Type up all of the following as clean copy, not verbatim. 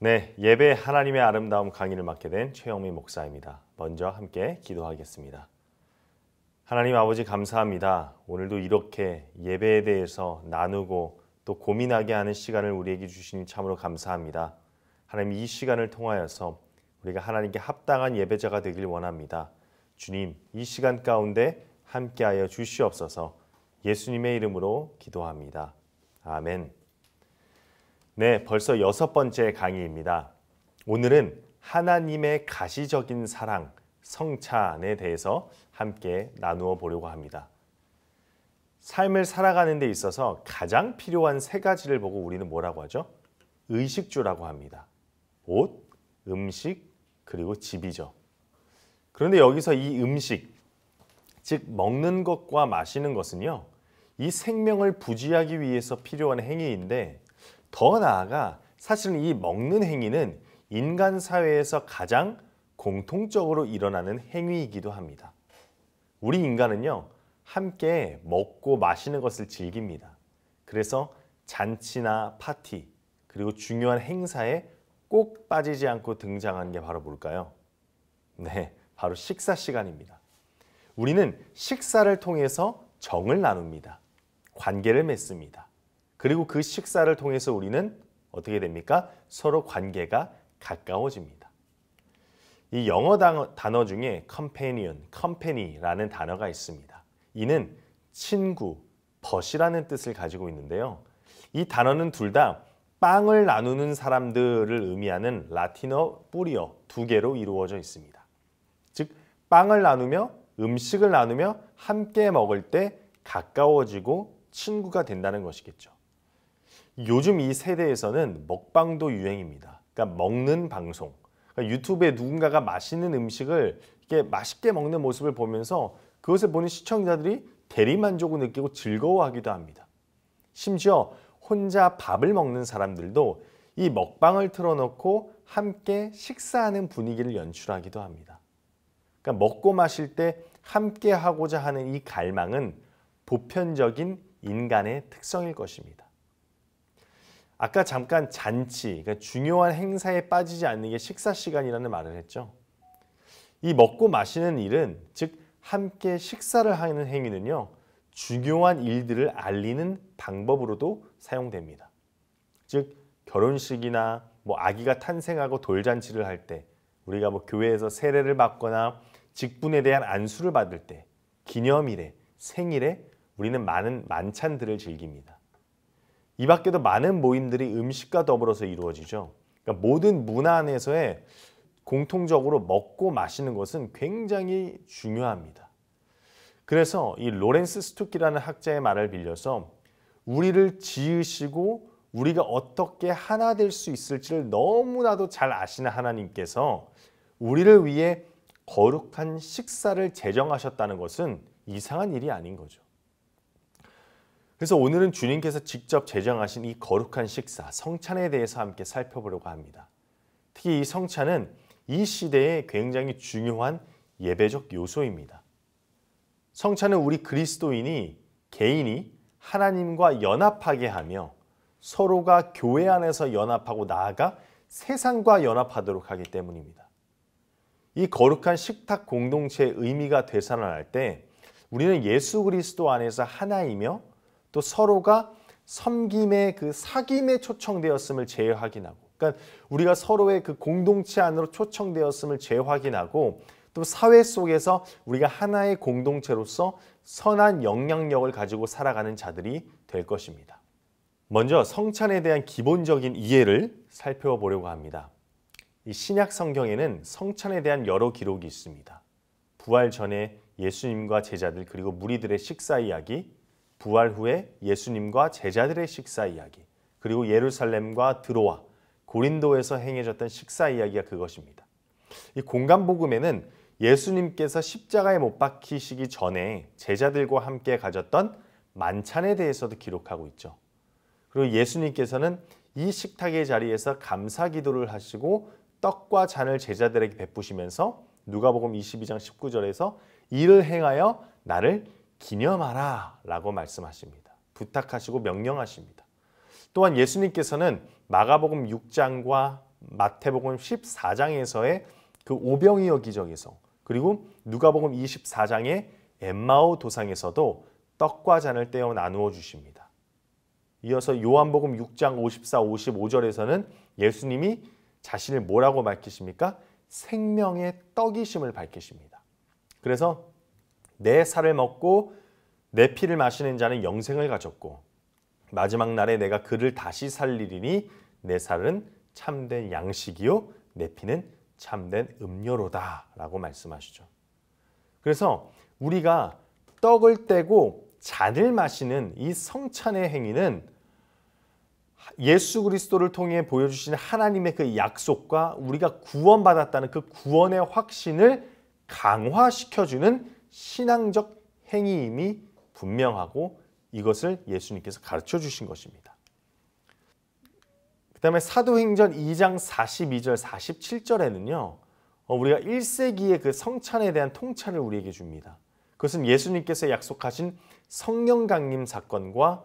네, 예배 하나님의 아름다움 강의를 맡게 된 최영민 목사입니다. 먼저 함께 기도하겠습니다. 하나님 아버지 감사합니다. 오늘도 이렇게 예배에 대해서 나누고 또 고민하게 하는 시간을 우리에게 주시니 참으로 감사합니다. 하나님 이 시간을 통하여서 우리가 하나님께 합당한 예배자가 되길 원합니다. 주님, 이 시간 가운데 함께하여 주시옵소서. 예수님의 이름으로 기도합니다. 아멘. 네, 벌써 6번째 강의입니다. 오늘은 하나님의 가시적인 사랑, 성찬에 대해서 함께 나누어 보려고 합니다. 삶을 살아가는 데 있어서 가장 필요한 3가지를 보고 우리는 뭐라고 하죠? 의식주라고 합니다. 옷, 음식, 그리고 집이죠. 그런데 여기서 이 음식, 즉 먹는 것과 마시는 것은요, 이 생명을 부지하기 위해서 필요한 행위인데 더 나아가 사실은 이 먹는 행위는 인간 사회에서 가장 공통적으로 일어나는 행위이기도 합니다. 우리 인간은요, 함께 먹고 마시는 것을 즐깁니다. 그래서 잔치나 파티, 그리고 중요한 행사에 꼭 빠지지 않고 등장하는 게 바로 뭘까요? 네, 바로 식사 시간입니다. 우리는 식사를 통해서 정을 나눕니다. 관계를 맺습니다. 그리고 그 식사를 통해서 우리는 어떻게 됩니까? 서로 관계가 가까워집니다. 이 영어 단어 중에 companion, company라는 단어가 있습니다. 이는 친구, 벗이라는 뜻을 가지고 있는데요. 이 단어는 둘 다 빵을 나누는 사람들을 의미하는 라틴어 뿌리어 2개로 이루어져 있습니다. 즉, 빵을 나누며 음식을 나누며 함께 먹을 때 가까워지고 친구가 된다는 것이겠죠. 요즘 이 세대에서는 먹방도 유행입니다. 그러니까 먹는 방송. 그러니까 유튜브에 누군가가 맛있는 음식을 이렇게 맛있게 먹는 모습을 보면서 그것을 보는 시청자들이 대리만족을 느끼고 즐거워하기도 합니다. 심지어 혼자 밥을 먹는 사람들도 이 먹방을 틀어놓고 함께 식사하는 분위기를 연출하기도 합니다. 그러니까 먹고 마실 때 함께 하고자 하는 이 갈망은 보편적인 인간의 특성일 것입니다. 아까 잠깐 잔치, 그러니까 중요한 행사에 빠지지 않는 게 식사 시간이라는 말을 했죠. 이 먹고 마시는 일은, 즉 함께 식사를 하는 행위는요, 중요한 일들을 알리는 방법으로도 사용됩니다. 즉 결혼식이나 아기가 탄생하고 돌잔치를 할 때, 우리가 교회에서 세례를 받거나 직분에 대한 안수를 받을 때, 기념일에, 생일에 우리는 많은 만찬들을 즐깁니다. 이 밖에도 많은 모임들이 음식과 더불어서 이루어지죠. 그러니까 모든 문화 안에서의 공통적으로 먹고 마시는 것은 굉장히 중요합니다. 그래서 이 로렌스 스투키라는 학자의 말을 빌려서 우리를 지으시고 우리가 어떻게 하나 될 수 있을지를 너무나도 잘 아시는 하나님께서 우리를 위해 거룩한 식사를 제정하셨다는 것은 이상한 일이 아닌 거죠. 그래서 오늘은 주님께서 직접 제정하신 이 거룩한 식사, 성찬에 대해서 함께 살펴보려고 합니다. 특히 이 성찬은 이 시대에 굉장히 중요한 예배적 요소입니다. 성찬은 우리 그리스도인이, 개인이 하나님과 연합하게 하며 서로가 교회 안에서 연합하고 나아가 세상과 연합하도록 하기 때문입니다. 이 거룩한 식탁 공동체의 의미가 되살아날 때 우리는 예수 그리스도 안에서 하나이며 또 서로가 섬김의 그 사귐에 초청되었음을 재확인하고, 그러니까 우리가 서로의 그 공동체 안으로 초청되었음을 재확인하고 또 사회 속에서 우리가 하나의 공동체로서 선한 영향력을 가지고 살아가는 자들이 될 것입니다. 먼저 성찬에 대한 기본적인 이해를 살펴보려고 합니다. 이 신약 성경에는 성찬에 대한 여러 기록이 있습니다. 부활 전에 예수님과 제자들 그리고 무리들의 식사 이야기, 부활 후에 예수님과 제자들의 식사 이야기, 그리고 예루살렘과 드로아, 고린도에서 행해졌던 식사 이야기가 그것입니다. 이 공간복음에는 예수님께서 십자가에 못 박히시기 전에 제자들과 함께 가졌던 만찬에 대해서도 기록하고 있죠. 그리고 예수님께서는 이 식탁의 자리에서 감사 기도를 하시고 떡과 잔을 제자들에게 베푸시면서 누가복음 22장 19절에서 이를 행하여 나를 기념하라 라고 말씀하십니다. 부탁하시고 명령하십니다. 또한 예수님께서는 마가복음 6장과 마태복음 14장에서의 그 오병이어 기적에서, 그리고 누가복음 24장의 엠마오 도상에서도 떡과 잔을 떼어 나누어 주십니다. 이어서 요한복음 6장 54, 55절에서는 예수님이 자신을 뭐라고 밝히십니까? 생명의 떡이심을 밝히십니다. 그래서 내 살을 먹고 내 피를 마시는 자는 영생을 가졌고 마지막 날에 내가 그를 다시 살리리니 내 살은 참된 양식이요 내 피는 참된 음료로다 라고 말씀하시죠. 그래서 우리가 떡을 떼고 잔을 마시는 이 성찬의 행위는 예수 그리스도를 통해 보여주신 하나님의 그 약속과 우리가 구원받았다는 그 구원의 확신을 강화시켜주는 신앙적 행위임이 분명하고 이것을 예수님께서 가르쳐 주신 것입니다. 그 다음에 사도행전 2장 42절 47절에는요. 우리가 1세기의 그 성찬에 대한 통찰을 우리에게 줍니다. 그것은 예수님께서 약속하신 성령 강림 사건과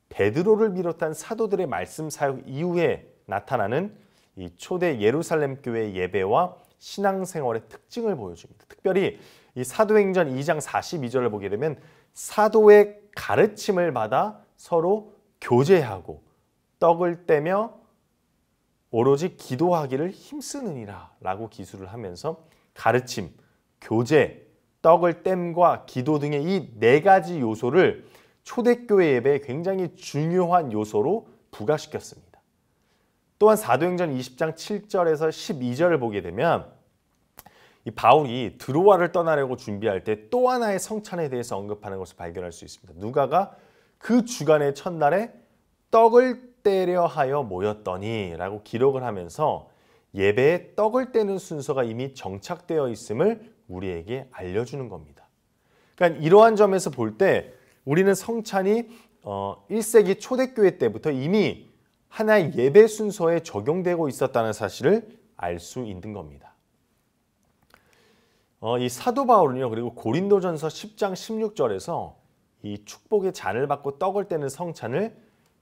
베드로를 비롯한 사도들의 말씀 사역 이후에 나타나는 이 초대 예루살렘 교회 예배와 신앙생활의 특징을 보여줍니다. 특별히 이 사도행전 2장 42절을 보게 되면 사도의 가르침을 받아 서로 교제하고 떡을 떼며 오로지 기도하기를 힘쓰느니라 라고 기술을 하면서 가르침, 교제, 떡을 땜과 기도 등의 이 네 가지 요소를 초대교회 예배에 굉장히 중요한 요소로 부각시켰습니다. 또한 사도행전 20장 7절에서 12절을 보게 되면 이 바울이 드로아를 떠나려고 준비할 때 또 하나의 성찬에 대해서 언급하는 것을 발견할 수 있습니다. 누가가 그 주간의 첫날에 떡을 떼려 하여 모였더니 라고 기록을 하면서 예배에 떡을 떼는 순서가 이미 정착되어 있음을 우리에게 알려주는 겁니다. 그러니까 이러한 점에서 볼 때 우리는 성찬이 1세기 초대교회 때부터 이미 하나의 예배 순서에 적용되고 있었다는 사실을 알 수 있는 겁니다. 이 사도 바울은요, 그리고 고린도전서 10장 16절에서 이 축복의 잔을 받고 떡을 떼는 성찬을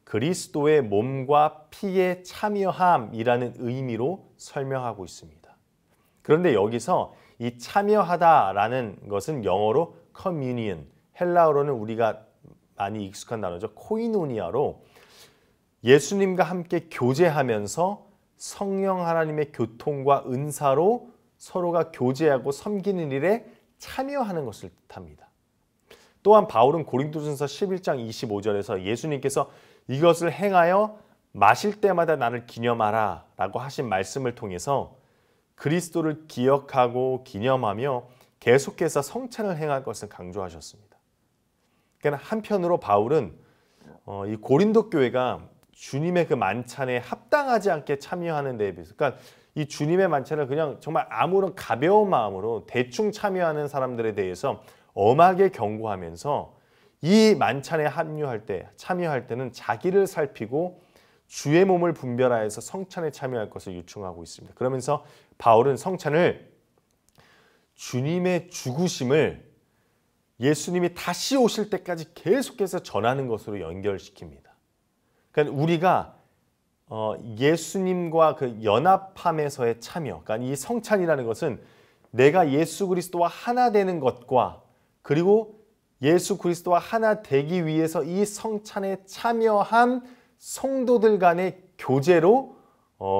그리스도의 몸과 피에 참여함이라는 의미로 설명하고 있습니다. 그런데 여기서 이 참여하다라는 것은 영어로 communion, 헬라어로는 우리가 많이 익숙한 단어죠. 코이노니아로 예수님과 함께 교제하면서 성령 하나님의 교통과 은사로 서로가 교제하고 섬기는 일에 참여하는 것을 뜻합니다. 또한 바울은 고린도전서 11장 25절에서 예수님께서 이것을 행하여 마실 때마다 나를 기념하라 라고 하신 말씀을 통해서 그리스도를 기억하고 기념하며 계속해서 성찬을 행할 것을 강조하셨습니다. 그러니까 한편으로 바울은 이 고린도 교회가 주님의 그 만찬에 합당하지 않게 참여하는 데에 비해서, 그러니까 이 주님의 만찬을 그냥 정말 아무런 가벼운 마음으로 대충 참여하는 사람들에 대해서 엄하게 경고하면서 이 만찬에 참여할 때는 자기를 살피고 주의 몸을 분별하여서 성찬에 참여할 것을 요청하고 있습니다. 그러면서 바울은 성찬을 주님의 죽으심을 예수님이 다시 오실 때까지 계속해서 전하는 것으로 연결시킵니다. 그러니까 우리가 예수님과 그 연합함에서의 참여, 그러니까 이 성찬이라는 것은 내가 예수 그리스도와 하나 되는 것과 그리고 예수 그리스도와 하나 되기 위해서 이 성찬에 참여한 성도들 간의 교제로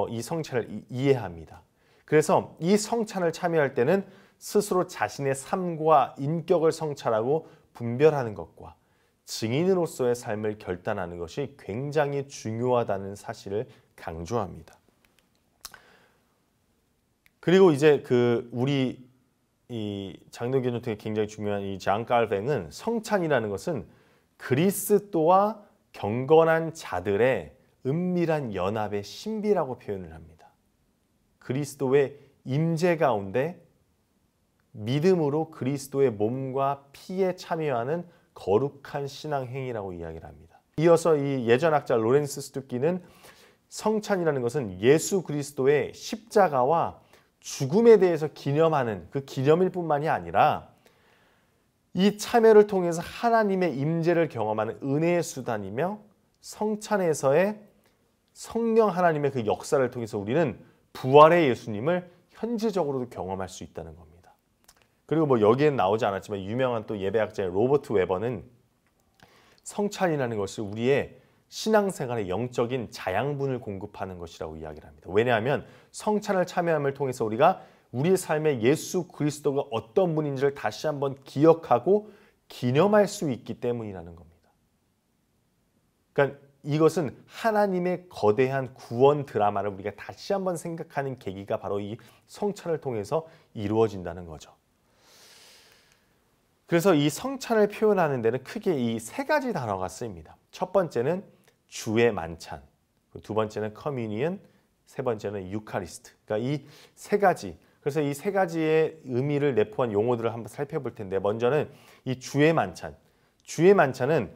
이 성찬을 이해합니다. 그래서 이 성찬을 참여할 때는 스스로 자신의 삶과 인격을 성찰하고 분별하는 것과 증인으로서의 삶을 결단하는 것이 굉장히 중요하다는 사실을 강조합니다. 그리고 이제 우리 이 장로교는 되게 굉장히 중요한 이 장 깔뱅은 성찬이라는 것은 그리스도와 경건한 자들의 은밀한 연합의 신비라고 표현을 합니다. 그리스도의 임재 가운데 믿음으로 그리스도의 몸과 피에 참여하는 거룩한 신앙 행위라고 이야기를 합니다. 이어서 이 예전학자 로렌스 스투키는 성찬이라는 것은 예수 그리스도의 십자가와 죽음에 대해서 기념하는 그 기념일 뿐만이 아니라 이 참여를 통해서 하나님의 임재를 경험하는 은혜의 수단이며 성찬에서의 성령 하나님의 그 역사를 통해서 우리는 부활의 예수님을 현지적으로도 경험할 수 있다는 겁니다. 그리고 뭐 여기엔 나오지 않았지만 유명한 또 예배학자인 로버트 웨버는 성찬이라는 것을 우리의 신앙생활의 영적인 자양분을 공급하는 것이라고 이야기를 합니다. 왜냐하면 성찬을 참여함을 통해서 우리가 우리의 삶에 예수 그리스도가 어떤 분인지를 다시 한번 기억하고 기념할 수 있기 때문이라는 겁니다. 그러니까 이것은 하나님의 거대한 구원 드라마를 우리가 다시 한번 생각하는 계기가 바로 이 성찬을 통해서 이루어진다는 거죠. 그래서 이 성찬을 표현하는 데는 크게 이 세 가지 단어가 쓰입니다. 첫 번째는 주의 만찬, 두 번째는 커뮤니언, 세 번째는 유카리스트. 그러니까 이 세 가지, 그래서 이 세 가지의 의미를 내포한 용어들을 한번 살펴볼 텐데, 먼저는 이 주의 만찬. 주의 만찬은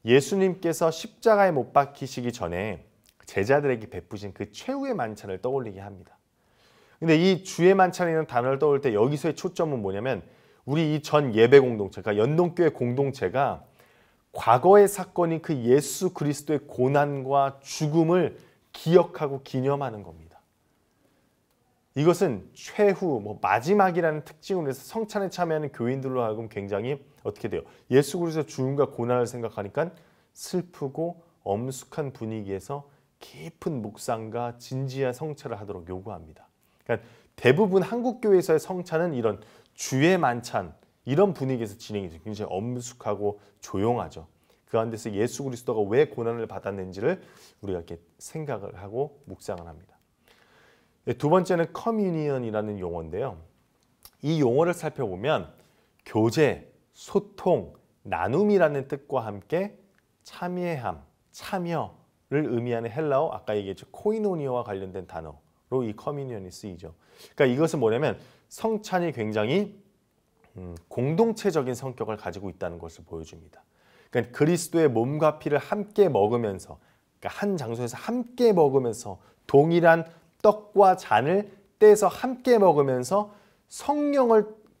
예수님께서 십자가에 못 박히시기 전에 제자들에게 베푸신 그 최후의 만찬을 떠올리게 합니다. 근데 이 주의 만찬이라는 단어를 떠올 때 여기서의 초점은 뭐냐면 우리 이 전 예배 공동체, 그러니까 연동교회 공동체가 과거의 사건이 그 예수 그리스도의 고난과 죽음을 기억하고 기념하는 겁니다. 이것은 최후, 마지막이라는 특징으로 해서 성찬에 참여하는 교인들로 하여금 굉장히 어떻게 돼요? 예수 그리스도의 죽음과 고난을 생각하니까 슬프고 엄숙한 분위기에서 깊은 묵상과 진지한 성찬을 하도록 요구합니다. 그러니까 대부분 한국 교회에서의 성찬은 이런 주의 만찬 이런 분위기에서 진행이 돼요. 굉장히 엄숙하고 조용하죠. 그 가운데서 예수 그리스도가 왜 고난을 받았는지를 우리가 이렇게 생각을 하고 묵상을 합니다. 두 번째는 커뮤니언이라는 용어인데요. 이 용어를 살펴보면 교제, 소통, 나눔이라는 뜻과 함께 참여함, 참여를 의미하는 헬라어, 아까 얘기했죠. 코이노니아와 관련된 단어로 이 커뮤니언이 쓰이죠. 그러니까 이것은 뭐냐면 성찬이 굉장히 공동체적인 성격을 가지고 있다는 것을 보여줍니다. 그러니까 그리스도의 몸과 피를 함께 먹으면서, 그러니까 한 장소에서 함께 먹으면서 동일한 떡과 잔을 떼서 함께 먹으면서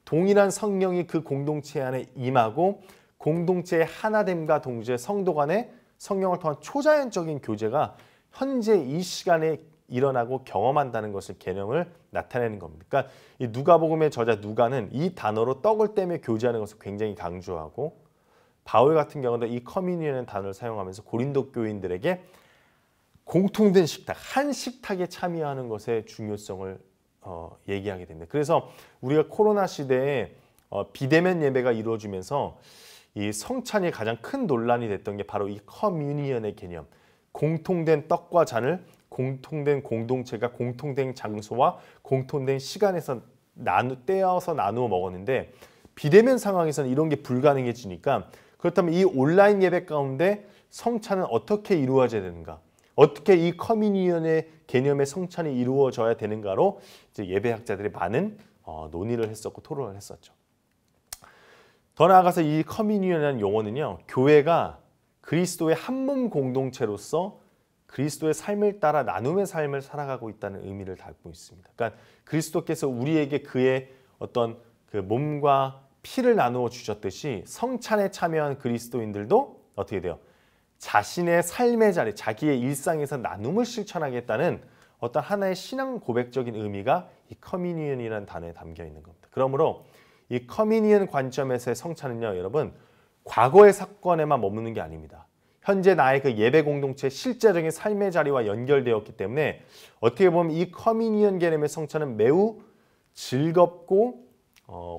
동일한 성령이 그 공동체 안에 임하고 공동체의 하나됨과 동시에 성도 간의 성령을 통한 초자연적인 교제가 현재 이 시간에 일어나고 경험한다는 것을 개념을 나타내는 겁니다. 그러니까 이 누가복음의 저자 누가는 이 단어로 떡을 떼며 교제하는 것을 굉장히 강조하고 바울 같은 경우는 이 커뮤니언이라는 단어를 사용하면서 고린도 교인들에게 공통된 식탁, 한 식탁에 참여하는 것의 중요성을 얘기하게 됩니다. 그래서 우리가 코로나 시대에 비대면 예배가 이루어지면서 이 성찬이 가장 큰 논란이 됐던 게 바로 이 커뮤니언의 개념, 공통된 떡과 잔을 공통된 공동체가 공통된 장소와 공통된 시간에서 떼어서 나누어 먹었는데 비대면 상황에서는 이런 게 불가능해지니까 그렇다면 이 온라인 예배 가운데 성찬은 어떻게 이루어져야 되는가? 어떻게 이 커뮤니언의 개념의 성찬이 이루어져야 되는가로 이제 예배학자들이 많은 논의를 했었고 토론을 했었죠. 더 나아가서 이 커뮤니언이라는 용어는요, 교회가 그리스도의 한 몸 공동체로서 그리스도의 삶을 따라 나눔의 삶을 살아가고 있다는 의미를 담고 있습니다. 그러니까 그리스도께서 우리에게 그의 어떤 그 몸과 피를 나누어 주셨듯이 성찬에 참여한 그리스도인들도 어떻게 돼요? 자신의 삶의 자리, 자기의 일상에서 나눔을 실천하겠다는 어떤 하나의 신앙 고백적인 의미가 이 커뮤니언이라는 단어에 담겨 있는 겁니다. 그러므로 이 커뮤니언 관점에서의 성찬은요, 여러분, 과거의 사건에만 머무는 게 아닙니다. 현재 나의 그 예배 공동체의 실제적인 삶의 자리와 연결되었기 때문에 어떻게 보면 이 커뮤니언 개념의 성찬은 매우 즐겁고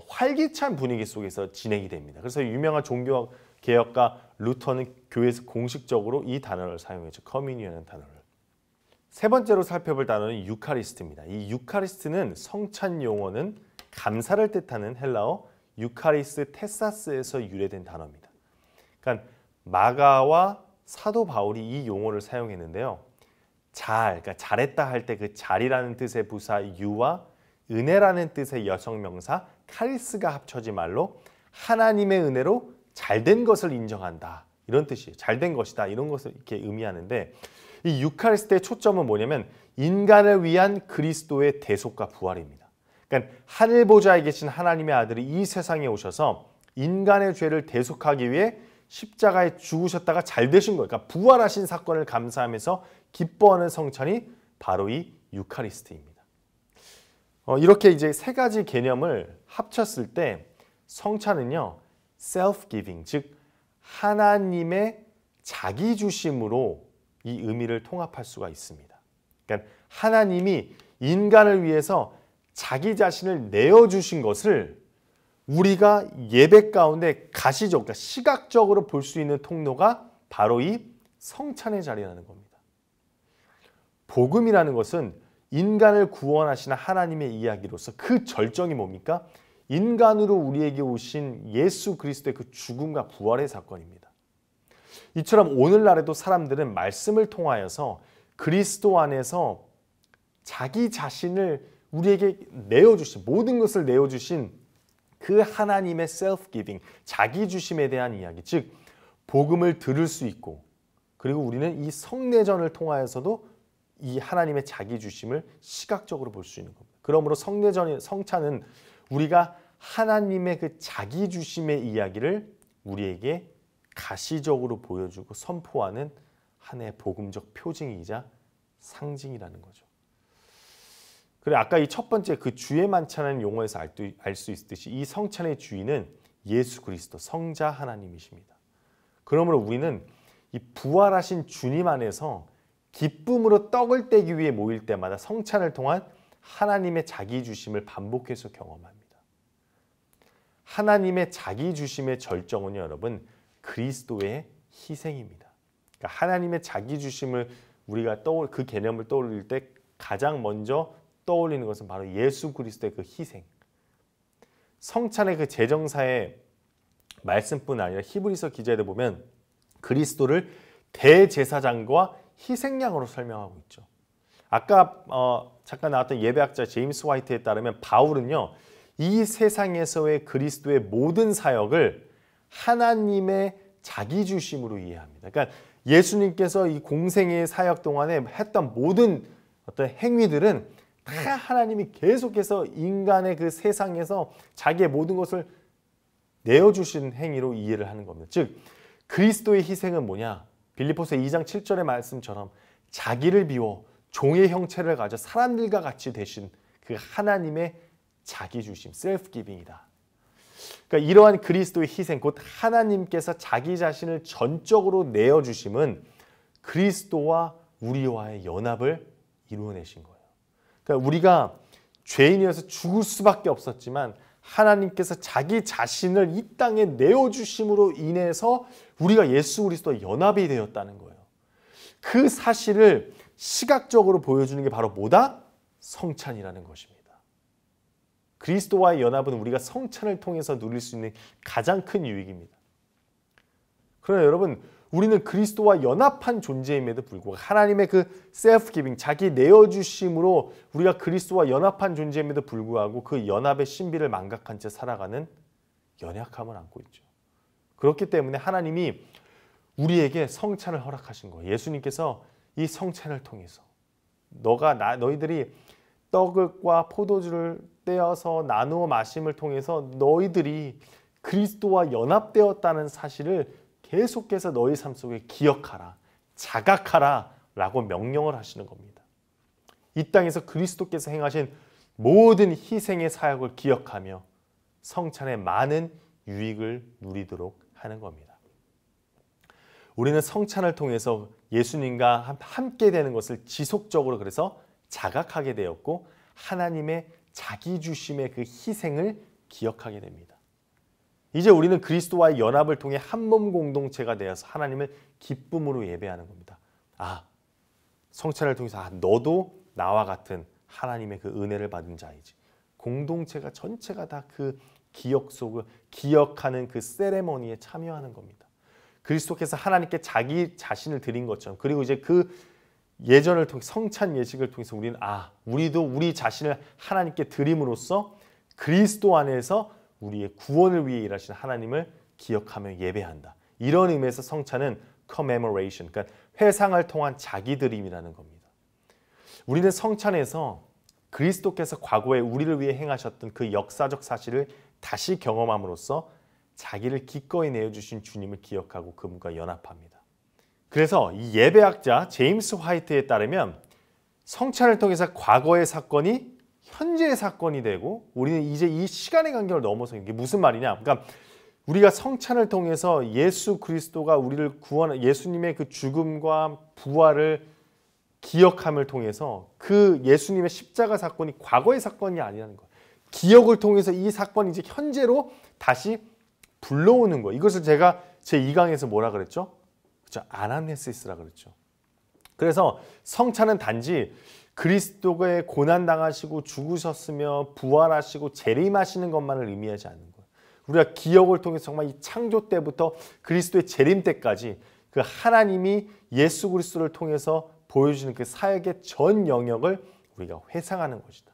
활기찬 분위기 속에서 진행이 됩니다. 그래서 유명한 종교개혁가 루터는 교회에서 공식적으로 이 단어를 사용했죠. 커뮤니언이라는 단어를. 세 번째로 살펴볼 단어는 유카리스트입니다. 이 유카리스트는 성찬 용어는 감사를 뜻하는 헬라어 유카리스 테사스에서 유래된 단어입니다. 그러니까 마가와 사도 바울이 이 용어를 사용했는데요. 그러니까 잘했다 할 때 그 잘이라는 뜻의 부사 유와 은혜라는 뜻의 여성 명사 카리스가 합쳐진 말로 하나님의 은혜로 잘된 것을 인정한다. 이런 뜻이에요. 잘된 것이다. 이런 것을 이렇게 의미하는데 이 유카리스트의 초점은 뭐냐면 인간을 위한 그리스도의 대속과 부활입니다. 그러니까 하늘 보좌에 계신 하나님의 아들이 이 세상에 오셔서 인간의 죄를 대속하기 위해 십자가에 죽으셨다가 잘 되신 거예요. 그러니까 부활하신 사건을 감사하면서 기뻐하는 성찬이 바로 이 유카리스트입니다. 이렇게 이제 세 가지 개념을 합쳤을 때 성찬은요, self-giving, 즉 하나님의 자기 주심으로 이 의미를 통합할 수가 있습니다. 그러니까 하나님이 인간을 위해서 자기 자신을 내어주신 것을 우리가 예배 가운데 가시적, 그러니까 시각적으로 볼 수 있는 통로가 바로 이 성찬의 자리라는 겁니다. 복음이라는 것은 인간을 구원하시는 하나님의 이야기로서 그 절정이 뭡니까? 인간으로 우리에게 오신 예수 그리스도의 그 죽음과 부활의 사건입니다. 이처럼 오늘날에도 사람들은 말씀을 통하여서 그리스도 안에서 자기 자신을 우리에게 내어주신, 모든 것을 내어주신 그 하나님의 self-giving, 자기 주심에 대한 이야기, 즉 복음을 들을 수 있고, 그리고 우리는 이 성례전을 통하여서도 이 하나님의 자기 주심을 시각적으로 볼 수 있는 겁니다. 그러므로 성찬은 우리가 하나님의 그 자기 주심의 이야기를 우리에게 가시적으로 보여주고 선포하는 하나의 복음적 표징이자 상징이라는 거죠. 그래, 아까 이 첫 번째 그 주의 만찬하는 용어에서 알 수 있듯이 이 성찬의 주인은 예수 그리스도 성자 하나님이십니다. 그러므로 우리는 이 부활하신 주님 안에서 기쁨으로 떡을 떼기 위해 모일 때마다 성찬을 통한 하나님의 자기 주심을 반복해서 경험합니다. 하나님의 자기 주심의 절정은 여러분 그리스도의 희생입니다. 그러니까 하나님의 자기 주심을 우리가 그 개념을 떠올릴 때 가장 먼저 떠올리는 것은 바로 예수 그리스도의 그 희생. 성찬의 그 제정사의 말씀뿐 아니라 히브리서 기자에도 보면 그리스도를 대제사장과 희생양으로 설명하고 있죠. 아까 잠깐 나왔던 예배학자 제임스 화이트에 따르면 바울은요, 이 세상에서의 그리스도의 모든 사역을 하나님의 자기 주심으로 이해합니다. 그러니까 예수님께서 이 공생의 사역 동안에 했던 모든 어떤 행위들은 다 하나님이 계속해서 인간의 그 세상에서 자기의 모든 것을 내어주신 행위로 이해를 하는 겁니다. 즉 그리스도의 희생은 뭐냐? 빌립보서 2장 7절의 말씀처럼 자기를 비워 종의 형체를 가져 사람들과 같이 되신 그 하나님의 자기 주심, 셀프 기빙이다. 그러니까 이러한 그리스도의 희생, 곧 하나님께서 자기 자신을 전적으로 내어주심은 그리스도와 우리와의 연합을 이루어내신 거예요. 그러니까 우리가 죄인이어서 죽을 수밖에 없었지만 하나님께서 자기 자신을 이 땅에 내어주심으로 인해서 우리가 예수 그리스도와 연합이 되었다는 거예요. 그 사실을 시각적으로 보여주는 게 바로 뭐다? 성찬이라는 것입니다. 그리스도와의 연합은 우리가 성찬을 통해서 누릴 수 있는 가장 큰 유익입니다. 그러나 여러분, 우리는 그리스도와 연합한 존재임에도 불구하고 하나님의 그 셀프 기빙, 자기 내어주심으로 우리가 그리스도와 연합한 존재임에도 불구하고 그 연합의 신비를 망각한 채 살아가는 연약함을 안고 있죠. 그렇기 때문에 하나님이 우리에게 성찬을 허락하신 거예요. 예수님께서 이 성찬을 통해서 너희들이 떡과 포도주를 떼어서 나누어 마심을 통해서 너희들이 그리스도와 연합되었다는 사실을 계속해서 너희 삶 속에 기억하라, 자각하라 라고 명령을 하시는 겁니다. 이 땅에서 그리스도께서 행하신 모든 희생의 사역을 기억하며 성찬의 많은 유익을 누리도록 하는 겁니다. 우리는 성찬을 통해서 예수님과 함께 되는 것을 지속적으로 그래서 자각하게 되었고 하나님의 자기 주심의 그 희생을 기억하게 됩니다. 이제 우리는 그리스도와의 연합을 통해 한 몸 공동체가 되어서 하나님을 기쁨으로 예배하는 겁니다. 성찬을 통해서 너도 나와 같은 하나님의 그 은혜를 받은 자이지. 공동체가 전체가 다 그 기억 속을 기억하는 그 세레머니에 참여하는 겁니다. 그리스도께서 하나님께 자기 자신을 드린 것처럼, 그리고 이제 그 예전을 통해 성찬 예식을 통해서 우리는 우리도 우리 자신을 하나님께 드림으로써 그리스도 안에서 우리의 구원을 위해 일하신 하나님을 기억하며 예배한다. 이런 의미에서 성찬은 commemoration, 그러니까 회상을 통한 자기 드림이라는 겁니다. 우리는 성찬에서 그리스도께서 과거에 우리를 위해 행하셨던 그 역사적 사실을 다시 경험함으로써 자기를 기꺼이 내어주신 주님을 기억하고 그분과 연합합니다. 그래서 이 예배학자 제임스 화이트에 따르면 성찬을 통해서 과거의 사건이 현재의 사건이 되고 우리는 이제 이 시간의 간격을 넘어서 이게 무슨 말이냐? 그러니까 우리가 성찬을 통해서 예수 그리스도가 우리를 구원, 예수님의 그 죽음과 부활을 기억함을 통해서 그 예수님의 십자가 사건이 과거의 사건이 아니라는 거예요. 기억을 통해서 이 사건이 이제 현재로 다시 불러오는 거예요. 이것을 제가 제 2강에서 뭐라 그랬죠? 그렇죠? 아나네시스라 그랬죠. 그래서 성찬은 단지 그리스도의 고난당하시고 죽으셨으며 부활하시고 재림하시는 것만을 의미하지 않는 거예요. 우리가 기억을 통해서 정말 이 창조 때부터 그리스도의 재림 때까지 그 하나님이 예수 그리스도를 통해서 보여주는 그 사역의 전 영역을 우리가 회상하는 것이다.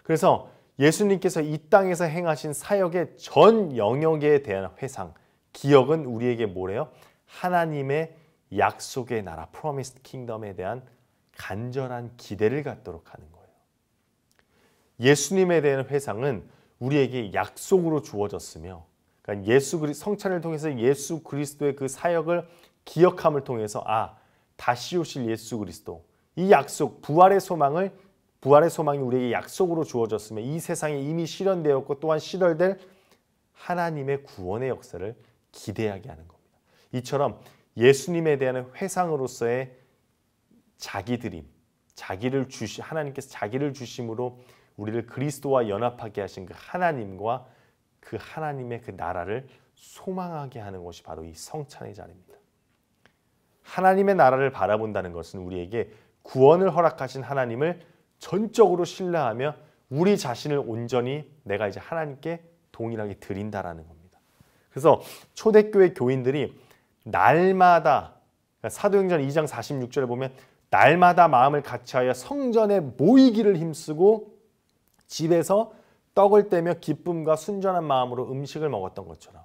그래서 예수님께서 이 땅에서 행하신 사역의 전 영역에 대한 회상, 기억은 우리에게 뭐래요? 하나님의 약속의 나라, Promised Kingdom에 대한 간절한 기대를 갖도록 하는 거예요. 예수님에 대한 회상은 우리에게 약속으로 주어졌으며, 그러니까 성찬을 통해서 예수 그리스도의 그 사역을 기억함을 통해서 다시 오실 예수 그리스도, 이 약속, 부활의 소망이 우리에게 약속으로 주어졌으며 이 세상에 이미 실현되었고 또한 실현될 하나님의 구원의 역사를 기대하게 하는 겁니다. 이처럼 예수님에 대한 회상으로서의 자기드림, 하나님께서 자기를 주심으로 우리를 그리스도와 연합하게 하신 그 하나님과 그 하나님의 그 나라를 소망하게 하는 것이 바로 이 성찬의 자리입니다. 하나님의 나라를 바라본다는 것은 우리에게 구원을 허락하신 하나님을 전적으로 신뢰하며 우리 자신을 온전히 내가 이제 하나님께 동일하게 드린다라는 겁니다. 그래서 초대교회 교인들이 날마다, 그러니까 사도행전 2장 46절에 보면 날마다 마음을 같이하여 성전에 모이기를 힘쓰고 집에서 떡을 떼며 기쁨과 순전한 마음으로 음식을 먹었던 것처럼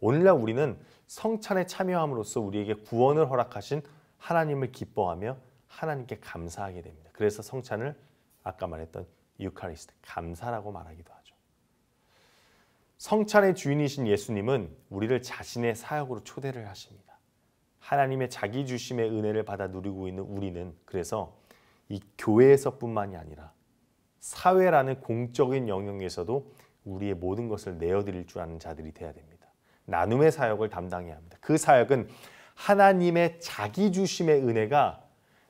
오늘날 우리는 성찬에 참여함으로써 우리에게 구원을 허락하신 하나님을 기뻐하며 하나님께 감사하게 됩니다. 그래서 성찬을 아까 말했던 유카리스트, 감사라고 말하기도 하죠. 성찬의 주인이신 예수님은 우리를 자신의 사역으로 초대를 하십니다. 하나님의 자기 주심의 은혜를 받아 누리고 있는 우리는 그래서 이 교회에서뿐만이 아니라 사회라는 공적인 영역에서도 우리의 모든 것을 내어드릴 줄 아는 자들이 되어야 됩니다. 나눔의 사역을 담당해야 합니다. 그 사역은 하나님의 자기 주심의 은혜가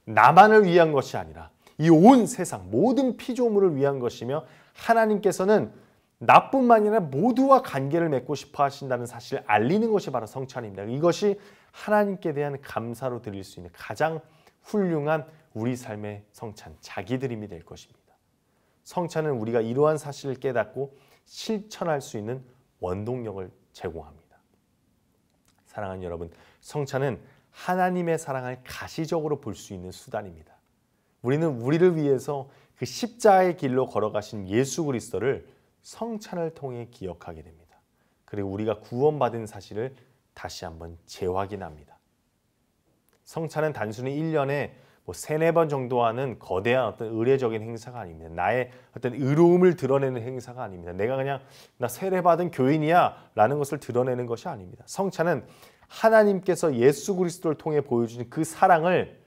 나만을 위한 것이 아니라 이 온 세상 모든 피조물을 위한 것이며 하나님께서는 나뿐만 아니라 모두와 관계를 맺고 싶어 하신다는 사실을 알리는 것이 바로 성찬입니다. 이것이 하나님께 대한 감사로 드릴 수 있는 가장 훌륭한 우리 삶의 성찬, 자기드림이 될 것입니다. 성찬은 우리가 이러한 사실을 깨닫고 실천할 수 있는 원동력을 제공합니다. 사랑하는 여러분, 성찬은 하나님의 사랑을 가시적으로 볼 수 있는 수단입니다. 우리는 우리를 위해서 그 십자가의 길로 걸어가신 예수 그리스도를 성찬을 통해 기억하게 됩니다. 그리고 우리가 구원받은 사실을 다시 한번 재확인합니다. 성찬은 단순히 1년에 3-4번 정도 하는 거대한 어떤 의례적인 행사가 아닙니다. 나의 어떤 의로움을 드러내는 행사가 아닙니다. 내가 그냥 나 세례받은 교인이야 라는 것을 드러내는 것이 아닙니다. 성찬은 하나님께서 예수 그리스도를 통해 보여주신 그 사랑을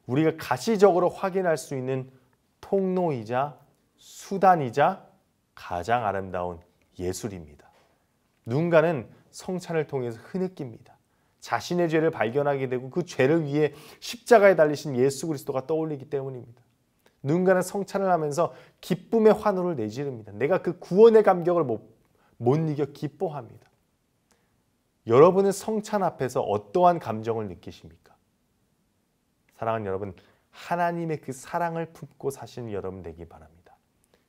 우리가 가시적으로 확인할 수 있는 통로이자 수단이자 가장 아름다운 예술입니다. 누군가는 성찬을 통해서 흐느낍니다. 자신의 죄를 발견하게 되고 그 죄를 위해 십자가에 달리신 예수 그리스도가 떠올리기 때문입니다. 누군가는 성찬을 하면서 기쁨의 환호를 내지릅니다. 내가 그 구원의 감격을 못 이겨 기뻐합니다. 여러분은 성찬 앞에서 어떠한 감정을 느끼십니까? 사랑하는 여러분, 하나님의 그 사랑을 품고 사시는 여러분 되기 바랍니다.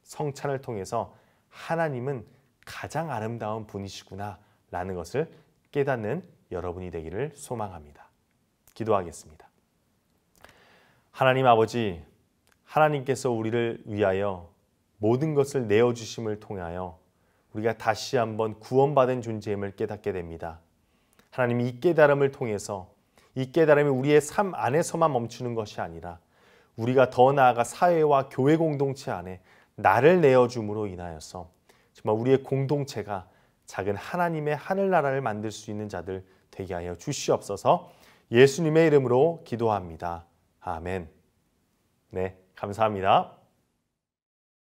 성찬을 통해서 하나님은 가장 아름다운 분이시구나 라는 것을 깨닫는 여러분이 되기를 소망합니다. 기도하겠습니다. 하나님 아버지, 하나님께서 우리를 위하여 모든 것을 내어주심을 통하여 우리가 다시 한번 구원받은 존재임을 깨닫게 됩니다. 하나님, 이 깨달음을 통해서 이 깨달음이 우리의 삶 안에서만 멈추는 것이 아니라 우리가 더 나아가 사회와 교회 공동체 안에 나를 내어줌으로 인하여서 정말 우리의 공동체가 작은 하나님의 하늘나라를 만들 수 있는 자들 되게 하여 주시옵소서. 예수님의 이름으로 기도합니다. 아멘. 네, 감사합니다.